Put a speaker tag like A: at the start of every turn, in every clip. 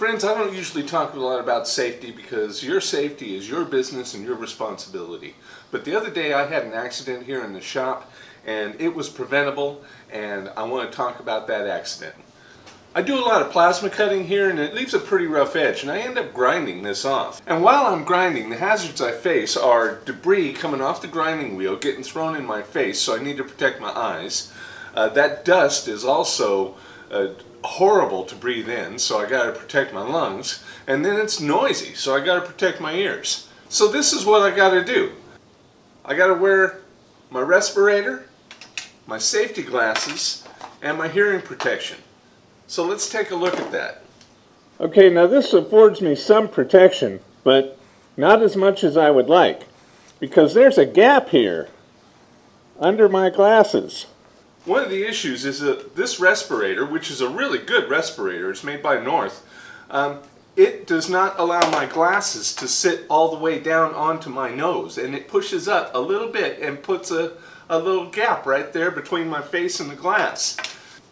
A: Friends, I don't usually talk a lot about safety because your safety is your business and your responsibility. But the other day I had an accident here in the shop and it was preventable, and I want to talk about that accident. I do a lot of plasma cutting here and it leaves a pretty rough edge, and I end up grinding this off. And while I'm grinding, the hazards I face are debris coming off the grinding wheel getting thrown in my face, so I need to protect my eyes. That dust is also horrible to breathe in, so I got to protect my lungs. And then it's noisy, so I got to protect my ears. So this is what I got to do. I got to wear my respirator, my safety glasses, and my hearing protection. So let's take a look at that. Okay, now this affords me some protection, but not as much as I would like, because there's a gap here under my glasses. One of the issues is that this respirator, which is a really good respirator, it's made by North, it does not allow my glasses to sit all the way down onto my nose, and it pushes up a little bit and puts a little gap right there between my face and the glass.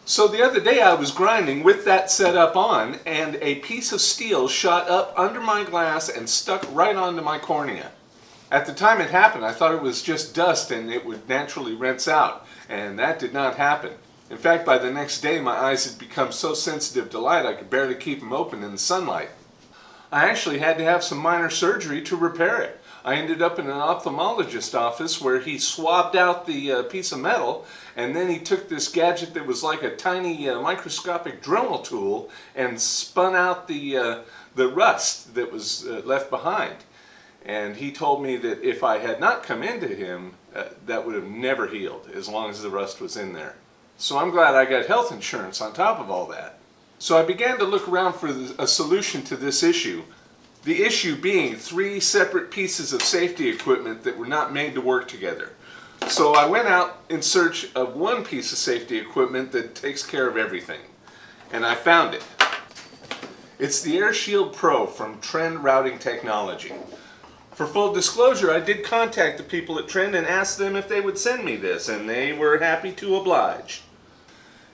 A: So the other day I was grinding with that set up on, and a piece of steel shot up under my glass and stuck right onto my cornea. At the time it happened, I thought it was just dust and it would naturally rinse out, and that did not happen. In fact, by the next day my eyes had become so sensitive to light I could barely keep them open in the sunlight. I actually had to have some minor surgery to repair it. I ended up in an ophthalmologist's office where he swabbed out the piece of metal, and then he took this gadget that was like a tiny microscopic Dremel tool and spun out the rust that was left behind. And he told me that if I had not come into him, that would have never healed as long as the rust was in there. So I'm glad I got health insurance on top of all that. So I began to look around for a solution to this issue. The issue being 3 separate pieces of safety equipment that were not made to work together. So I went out in search of one piece of safety equipment that takes care of everything. And I found it. It's the Airshield Pro from Trend Routing Technology. For full disclosure, I did contact the people at Trend and asked them if they would send me this, and they were happy to oblige.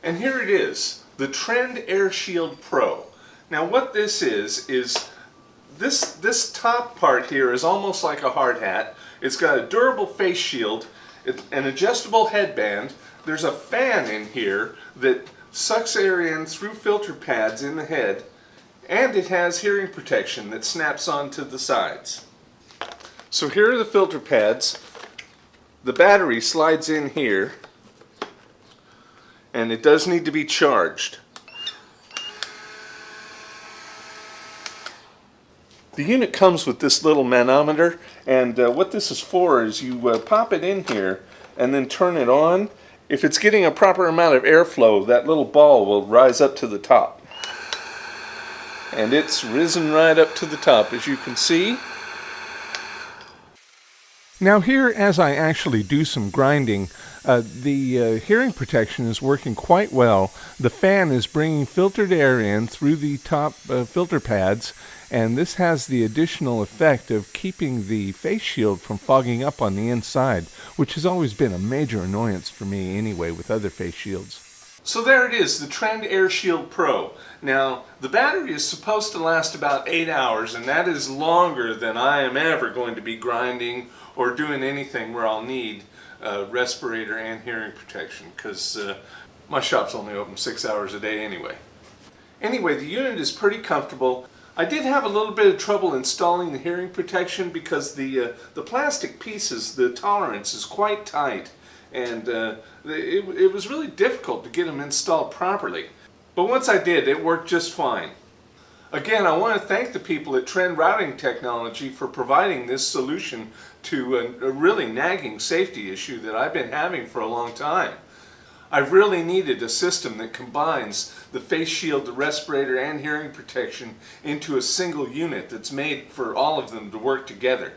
A: And here it is, the Trend Airshield Pro. Now what this is this top part here is almost like a hard hat. It's got a durable face shield, an adjustable headband. There's a fan in here that sucks air in through filter pads in the head, and it has hearing protection that snaps onto the sides. So here are the filter pads. The battery slides in here, and it does need to be charged. The unit comes with this little manometer, and what this is for is you pop it in here and then turn it on. If it's getting a proper amount of airflow, that little ball will rise up to the top. And it's risen right up to the top, as you can see. Now here, as I actually do some grinding, the hearing protection is working quite well. The fan is bringing filtered air in through the top filter pads, and this has the additional effect of keeping the face shield from fogging up on the inside, which has always been a major annoyance for me anyway with other face shields. So there it is, the Trend Airshield Pro. Now, the battery is supposed to last about 8 hours, and that is longer than I am ever going to be grinding or doing anything where I'll need respirator and hearing protection, because my shop's only open 6 hours a day anyway. Anyway, the unit is pretty comfortable. I did have a little bit of trouble installing the hearing protection because the plastic pieces, the tolerance is quite tight, and it was really difficult to get them installed properly. But once I did, it worked just fine. Again, I want to thank the people at Trend Routing Technology for providing this solution to a really nagging safety issue that I've been having for a long time. I've really needed a system that combines the face shield, the respirator, and hearing protection into a single unit that's made for all of them to work together.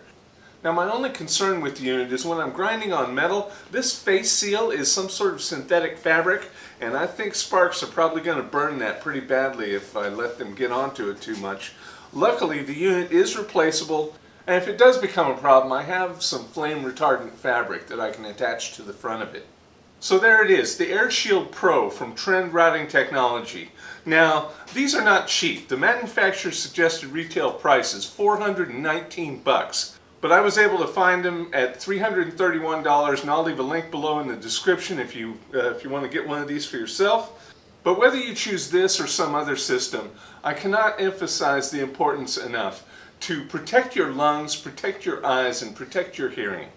A: Now my only concern with the unit is when I'm grinding on metal, this face seal is some sort of synthetic fabric, and I think sparks are probably going to burn that pretty badly if I let them get onto it too much. Luckily the unit is replaceable, and if it does become a problem, I have some flame retardant fabric that I can attach to the front of it. So there it is, the Airshield Pro from Trend Routing Technology. Now, these are not cheap. The manufacturer's suggested retail price is $419, but I was able to find them at $331, and I'll leave a link below in the description if you want to get one of these for yourself. But whether you choose this or some other system, I cannot emphasize the importance enough to protect your lungs, protect your eyes, and protect your hearing.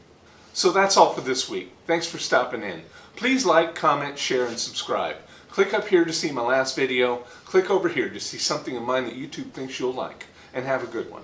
A: So that's all for this week. Thanks for stopping in. Please like, comment, share, and subscribe. Click up here to see my last video. Click over here to see something of mine that YouTube thinks you'll like. And have a good one.